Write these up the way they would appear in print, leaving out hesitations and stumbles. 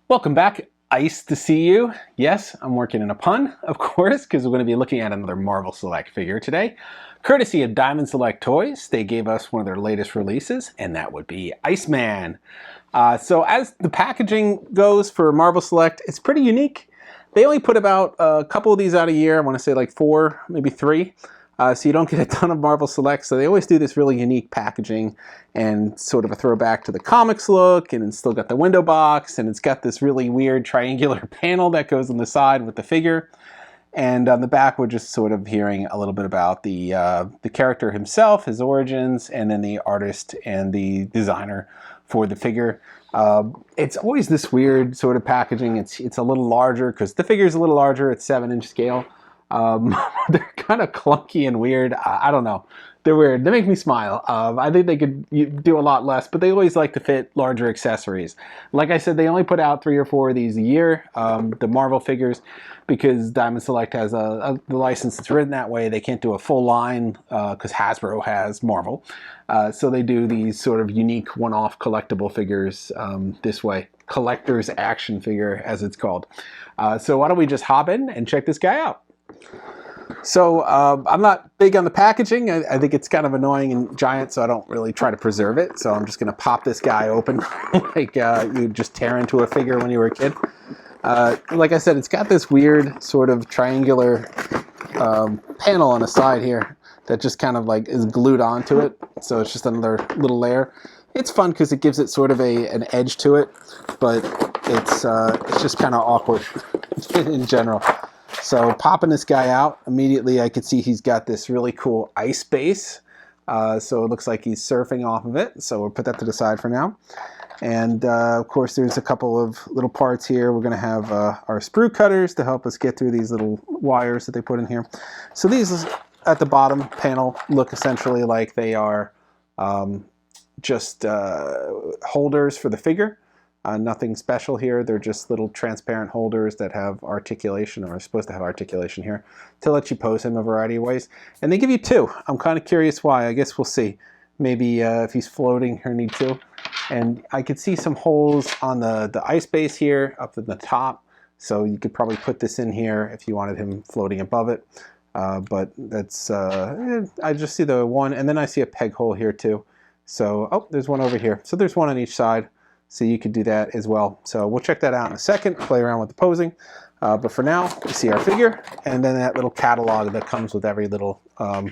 Welcome back. Ice to see you. Yes, I'm working in a pun, of course, because we're going to be looking at another Marvel Select figure today. Courtesy of Diamond Select Toys, they gave us one of their latest releases, and that would be Iceman. So as the packaging goes for Marvel Select, it's pretty unique. They only put about a couple of these out a year. I want to say like 4, maybe 3. So you don't get a ton of Marvel Select. So they always do this really unique packaging and sort of a throwback to the comics look, and it's still got the window box, and it's got this really weird triangular panel that goes on the side with the figure. And on the back, we're just sort of hearing a little bit about the character himself, his origins, and then the artist and the designer for the figure. It's always this weird sort of packaging. It's a little larger because the figure's a little larger. It's 7-inch scale. They're kind of clunky and weird. I don't know. They're weird. They make me smile. I think they could do a lot less, but they always like to fit larger accessories. Like I said, they only put out 3 or 4 of these a year, the Marvel figures, because Diamond Select has the license that's written that way. They can't do a full line because Hasbro has Marvel. So they do these sort of unique one-off collectible figures this way. Collector's action figure, as it's called. So why don't we just hop in and check this guy out? So I'm not big on the packaging. I think it's kind of annoying and giant, so I don't really try to preserve it. So I'm just going to pop this guy open like you just tear into a figure when you were a kid. Like I said, it's got this weird sort of triangular panel on the side here that just kind of like is glued onto it. So it's just another little layer. It's fun because it gives it sort of an edge to it, but it's just kind of awkward in general. So popping this guy out, immediately I could see he's got this really cool ice base. So it looks like he's surfing off of it. So we'll put that to the side for now. And of course there's a couple of little parts here. We're going to have our sprue cutters to help us get through these little wires that they put in here. So these at the bottom panel look essentially like they are just holders for the figure. Nothing special here. They're just little transparent holders that have articulation, or are supposed to have articulation here, to let you pose him a variety of ways. And they give you 2. I'm kind of curious why. I guess we'll see. Maybe if he's floating, he'll need 2. And I could see some holes on the ice base here up at the top. So you could probably put this in here if you wanted him floating above it. But that's, I just see the one, and then I see a peg hole here too. So, oh, there's one over here. So there's one on each side. So you could do that as well. So we'll check that out in a second, play around with the posing. But for now, we see our figure, and then that little catalog that comes with every little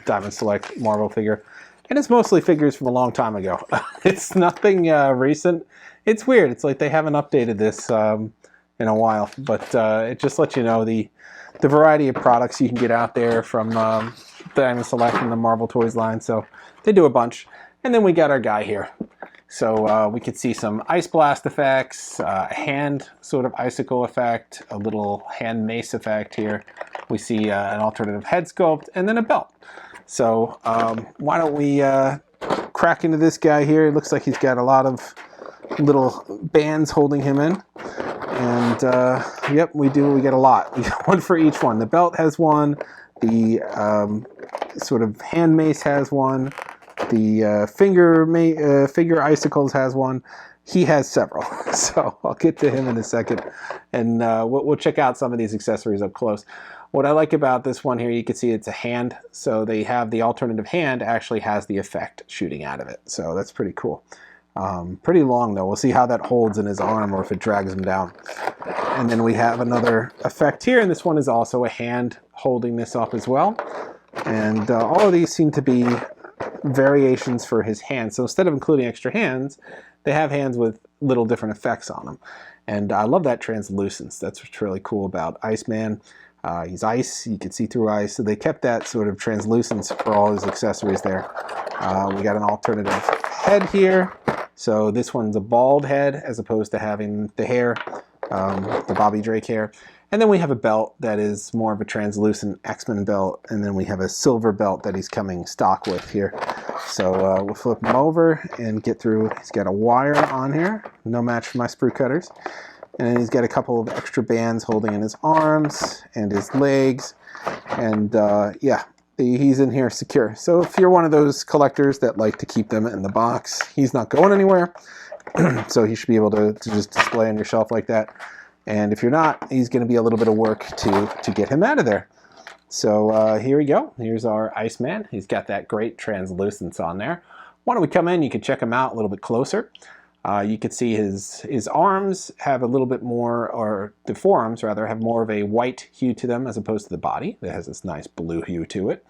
Diamond Select Marvel figure. And it's mostly figures from a long time ago. It's nothing recent. It's weird. It's like they haven't updated this in a while. But it just lets you know the variety of products you can get out there from Diamond Select and the Marvel Toys line. So they do a bunch. And then we got our guy here. So we could see some ice blast effects, a hand sort of icicle effect, a little hand mace effect here. We see an alternative head sculpt, and then a belt. So why don't we crack into this guy here? It looks like he's got a lot of little bands holding him in. And yep, we get a lot. We got one for each one. The belt has one. The sort of hand mace has one. The finger icicles has one. He has several, so I'll get to him in a second, and we'll check out some of these accessories up close. What I like about this one here, you can see it's a hand, so they have the alternative hand actually has the effect shooting out of it, so that's pretty cool. Pretty long though. We'll see how that holds in his arm or if it drags him down. And then we have another effect here, and this one is also a hand holding this up as well. And all of these seem to be variations for his hands. So instead of including extra hands, they have hands with little different effects on them. And I love that translucence. That's what's really cool about Iceman. He's ice, you can see through ice. So they kept that sort of translucence for all his accessories there. We got an alternative head here. So this one's a bald head as opposed to having the hair, the Bobby Drake hair. And then we have a belt that is more of a translucent X-Men belt, and then we have a silver belt that he's coming stock with here. So we'll flip him over and get through. He's got a wire on here, no match for my sprue cutters. And then he's got a couple of extra bands holding in his arms and his legs. And yeah, he's in here secure. So if you're one of those collectors that like to keep them in the box, he's not going anywhere. So he should be able to just display on your shelf like that. And if you're not, he's going to be a little bit of work to get him out of there. So here we go. Here's our Iceman. He's got that great translucence on there. Why don't we come in? You can check him out a little bit closer. You can see his arms have a little bit more, or the forearms rather, have more of a white hue to them as opposed to the body. It has this nice blue hue to it.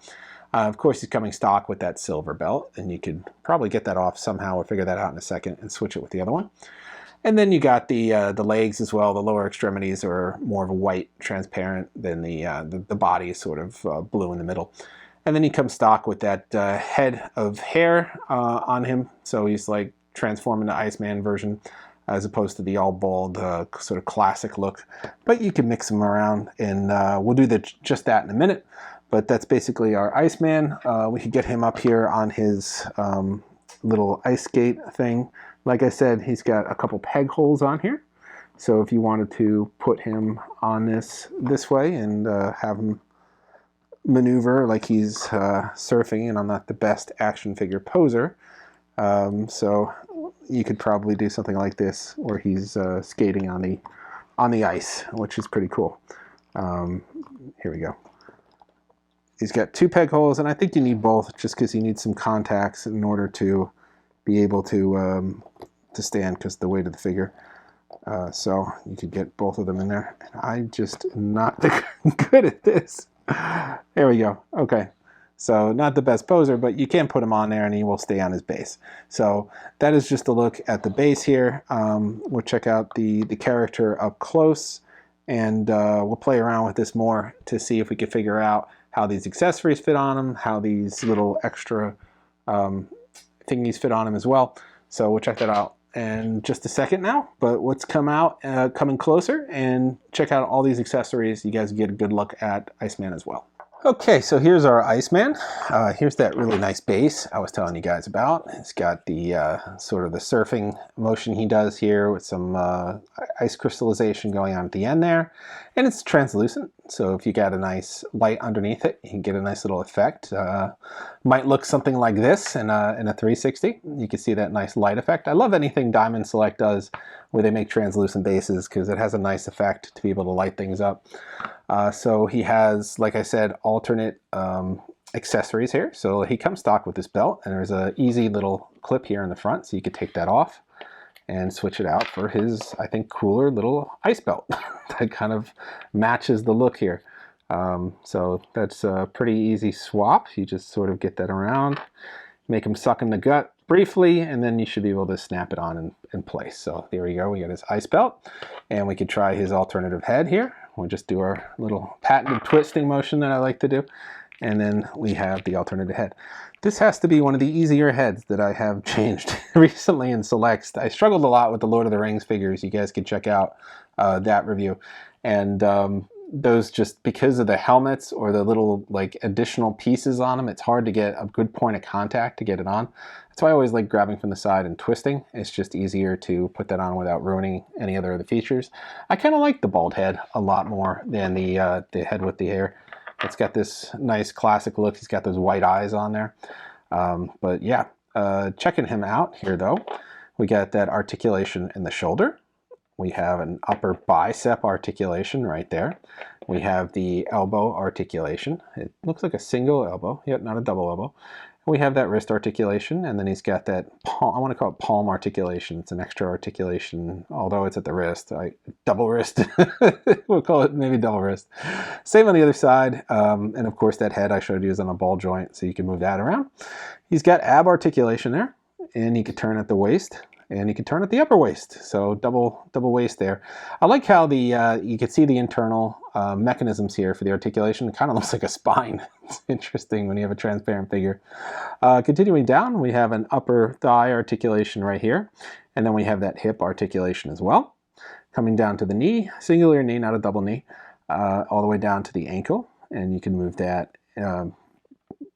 Of course, he's coming stock with that silver belt, and you could probably get that off somehow or figure that out in a second and switch it with the other one. And then you got the legs as well. The lower extremities are more of a white, transparent, than the body is sort of blue in the middle. And then he comes stock with that head of hair on him, so he's like transforming the Iceman version as opposed to the all bald sort of classic look. But you can mix them around, and we'll do just that in a minute. But that's basically our Iceman. We could get him up here on his little ice skate thing. Like I said, he's got a couple peg holes on here. So if you wanted to put him on this way and have him maneuver like he's surfing, and I'm not the best action figure poser, so you could probably do something like this where he's skating on the ice, which is pretty cool. Here we go. He's got two peg holes, and I think you need both just because you need some contacts in order to be able to stand because of the weight of the figure. So you could get both of them in there. I'm just not good at this. There we go. Okay. So not the best poser, but you can put him on there and he will stay on his base. So that is just a look at the base here. We'll check out the character up close, and we'll play around with this more to see if we can figure out how these accessories fit on him, how these little extra thingies fit on him as well. So we'll check that out in just a second now. But let's coming closer and check out all these accessories. You guys get a good look at Iceman as well. Okay, so here's our Iceman. Here's that really nice base I was telling you guys about. It's got the sort of the surfing motion he does here with some ice crystallization going on at the end there. And it's translucent, so if you got a nice light underneath it, you can get a nice little effect. Might look something like this in a 360. You can see that nice light effect. I love anything Diamond Select does where they make translucent bases because it has a nice effect to be able to light things up. So he has, like I said, alternate accessories here. So he comes stock with this belt, and there's an easy little clip here in the front, so you could take that off and switch it out for his, I think, cooler little ice belt that kind of matches the look here. So that's a pretty easy swap. You just sort of get that around, make him suck in the gut briefly, and then you should be able to snap it on in place. So there we go. We got his ice belt, and we could try his alternative head here. We'll just do our little patented twisting motion that I like to do. And then we have the alternative head. This has to be one of the easier heads that I have changed recently in selects. I struggled a lot with the Lord of the Rings figures. You guys can check out that review. And those, just because of the helmets or the little like additional pieces on them, it's hard to get a good point of contact to get it on. That's why I always like grabbing from the side and twisting. It's just easier to put that on without ruining any other of the features. I kind of like the bald head a lot more than the head with the hair. It's got this nice classic look. He's got those white eyes on there. But yeah, checking him out here though, we got that articulation in the shoulder. We have an upper bicep articulation right there. We have the elbow articulation. It looks like a single elbow, yet not a double elbow. We have that wrist articulation, and then he's got that palm, I want to call it palm articulation. It's an extra articulation, although it's at the wrist. Double wrist. We'll call it maybe double wrist. Same on the other side. And of course that head I showed you is on a ball joint, so you can move that around. He's got ab articulation there, and he could turn at the waist, and you can turn at the upper waist. So double waist there. I like how the you can see the internal mechanisms here for the articulation. It kind of looks like a spine. It's interesting when you have a transparent figure. Continuing down, we have an upper thigh articulation right here, and then we have that hip articulation as well. Coming down to the knee, singular knee, not a double knee, all the way down to the ankle, and you can move that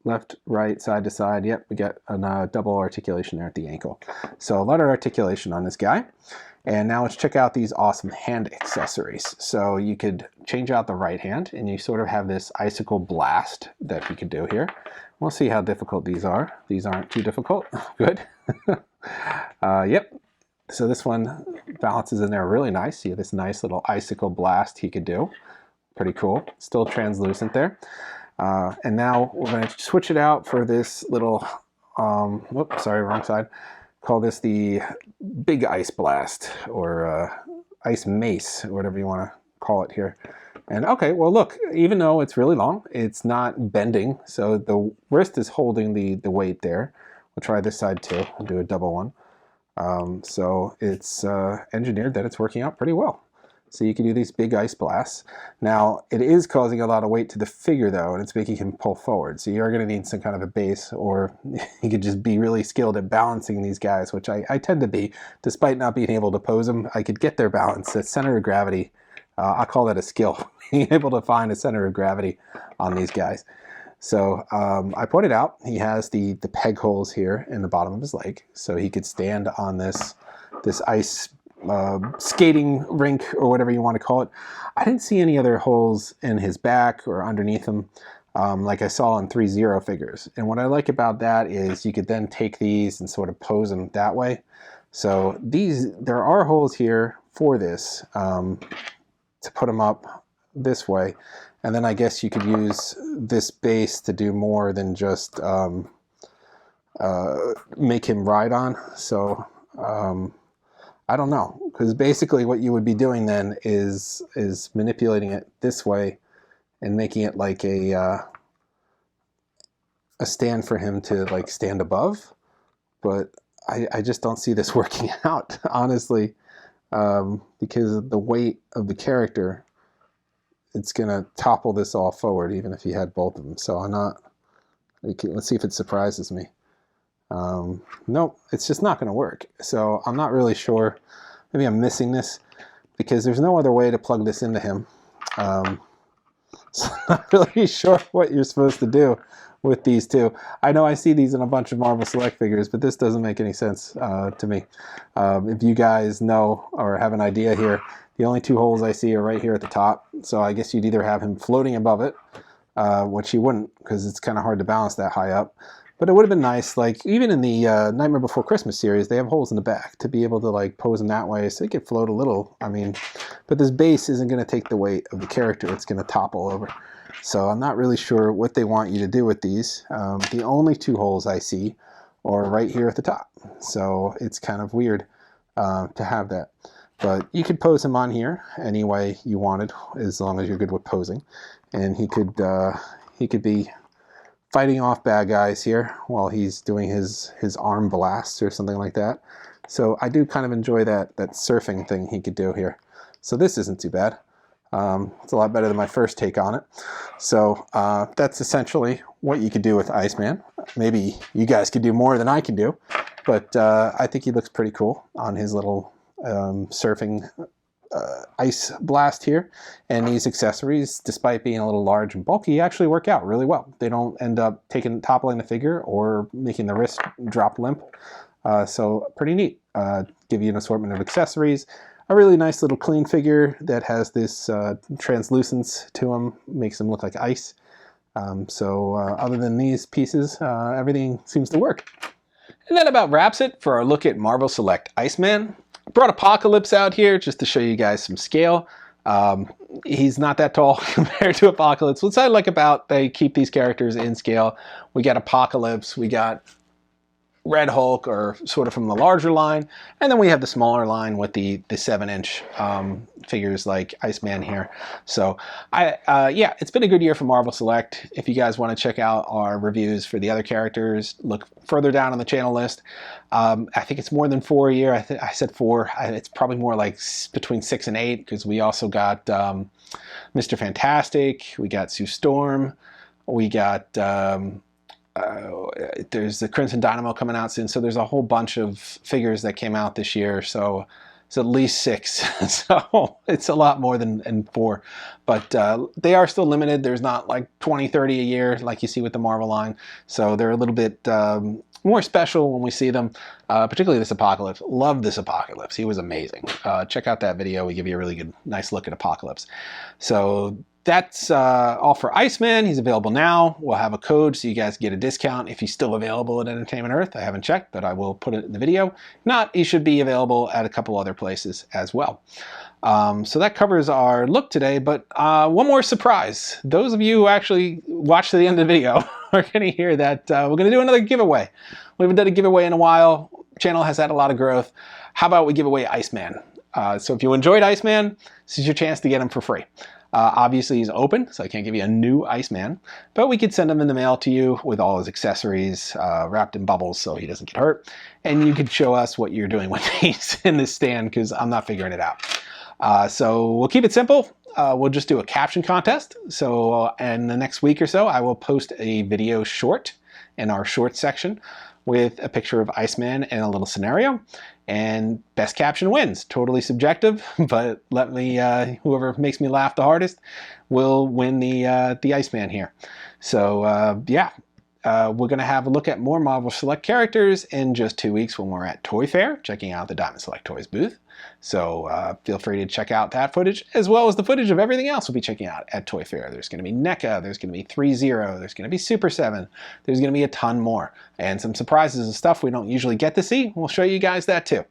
left, right, side to side. Yep, we got a double articulation there at the ankle. So a lot of articulation on this guy. And now let's check out these awesome hand accessories. So you could change out the right hand, and you sort of have this icicle blast that you could do here. We'll see how difficult these are. These aren't too difficult. Good. Yep. So this one balances in there really nice. See this nice little icicle blast he could do. Pretty cool. Still translucent there. And now we're going to switch it out for this little, whoops, sorry, wrong side. Call this the Big Ice Blast, or Ice Mace, or whatever you want to call it here. And okay, well look, even though it's really long, it's not bending, so the wrist is holding the weight there. We'll try this side too, and do a double one. So it's engineered that it's working out pretty well. So you can do these big ice blasts. Now, it is causing a lot of weight to the figure though, and it's making him pull forward. So you're gonna need some kind of a base, or you could just be really skilled at balancing these guys, which I tend to be. Despite not being able to pose them, I could get their balance. That center of gravity, I call that a skill, being able to find a center of gravity on these guys. So I pointed out he has the peg holes here in the bottom of his leg, so he could stand on this ice skating rink, or whatever you want to call it. I didn't see any other holes in his back or underneath him, like I saw in 3-0 figures. And what I like about that is you could then take these and sort of pose them that way. So there are holes here for this, to put them up this way. And then I guess you could use this base to do more than just make him ride on. So I don't know, because basically what you would be doing then is manipulating it this way and making it like a stand for him to like stand above. But I just don't see this working out, honestly, because of the weight of the character. It's gonna topple this all forward, even if you had both of them. So I'm not. Let's see if it surprises me. Nope, it's just not gonna work. So I'm not really sure. Maybe I'm missing this because there's no other way to plug this into him. So I'm not really sure what you're supposed to do with these two. I know I see these in a bunch of Marvel Select figures, but this doesn't make any sense to me. If you guys know or have an idea here, the only two holes I see are right here at the top. So I guess you'd either have him floating above it, which he wouldn't because it's kind of hard to balance that high up. But it would have been nice, like even in the Nightmare Before Christmas series, they have holes in the back to be able to like pose them that way so they could float a little. I mean, but this base isn't going to take the weight of the character. It's going to topple over. So I'm not really sure what they want you to do with these. The only two holes I see are right here at the top. So it's kind of weird to have that. But you could pose him on here any way you wanted, as long as you're good with posing. And he could be fighting off bad guys here while he's doing his arm blasts or something like that. So I do kind of enjoy that surfing thing he could do here. So this isn't too bad. It's a lot better than my first take on it. So that's essentially what you could do with Iceman. Maybe you guys could do more than I can do, but I think he looks pretty cool on his little surfing ice blast here. And these accessories, despite being a little large and bulky, actually work out really well. They don't end up toppling the figure or making the wrist drop limp. So pretty neat. Give you an assortment of accessories. A really nice little clean figure that has this translucence to him, makes him look like ice. So other than these pieces, everything seems to work. And that about wraps it for our look at Marvel Select Iceman. I brought Apocalypse out here just to show you guys some scale. He's not that tall compared to Apocalypse. What's I like about they keep these characters in scale. We got Apocalypse, we got Red Hulk, or sort of from the larger line, and then we have the smaller line with the 7-inch figures like Iceman here. So yeah, it's been a good year for Marvel Select. If you guys want to check out our reviews for the other characters, look further down on the channel list. I think it's more than 4 a year. I said 4. It's probably more like between 6 and 8, because we also got Mr. Fantastic, we got Sue Storm, we got there's the Crimson Dynamo coming out soon, so there's a whole bunch of figures that came out this year, so it's at least 6. So it's a lot more than 4, but they are still limited. There's not like 20, 30 a year like you see with the Marvel line, so they're a little bit more special when we see them, particularly this Apocalypse. Love this Apocalypse. He was amazing. Check out that video. We give you a really good, nice look at Apocalypse. So that's all for Iceman. He's available now. We'll have a code so you guys get a discount if he's still available at Entertainment Earth. I haven't checked, but I will put it in the video. If not, he should be available at a couple other places as well. So that covers our look today, but one more surprise. Those of you who actually watch to the end of the video are going to hear that we're going to do another giveaway. We haven't done a giveaway in a while. Channel has had a lot of growth. How about we give away Iceman? So if you enjoyed Iceman, this is your chance to get him for free. Obviously he's open, so I can't give you a new Iceman, but we could send him in the mail to you with all his accessories wrapped in bubbles so he doesn't get hurt. And you could show us what you're doing when he's in this stand, because I'm not figuring it out. So we'll keep it simple. We'll just do a caption contest. So in the next week or so, I will post a video short in our shorts section with a picture of Iceman and a little scenario. And best caption wins. Totally subjective, but let me, whoever makes me laugh the hardest will win the Iceman here. So yeah, we're going to have a look at more Marvel Select characters in just 2 weeks when we're at Toy Fair, checking out the Diamond Select Toys booth. So feel free to check out that footage, as well as the footage of everything else we'll be checking out at Toy Fair. There's going to be NECA, there's going to be 3-0, there's going to be Super 7, there's going to be a ton more. And some surprises and stuff we don't usually get to see. We'll show you guys that too.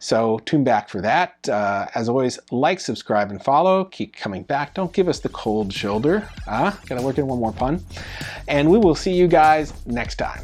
So tune back for that. As always, like, subscribe, and follow. Keep coming back. Don't give us the cold shoulder. Gotta work in one more pun. And we will see you guys next time.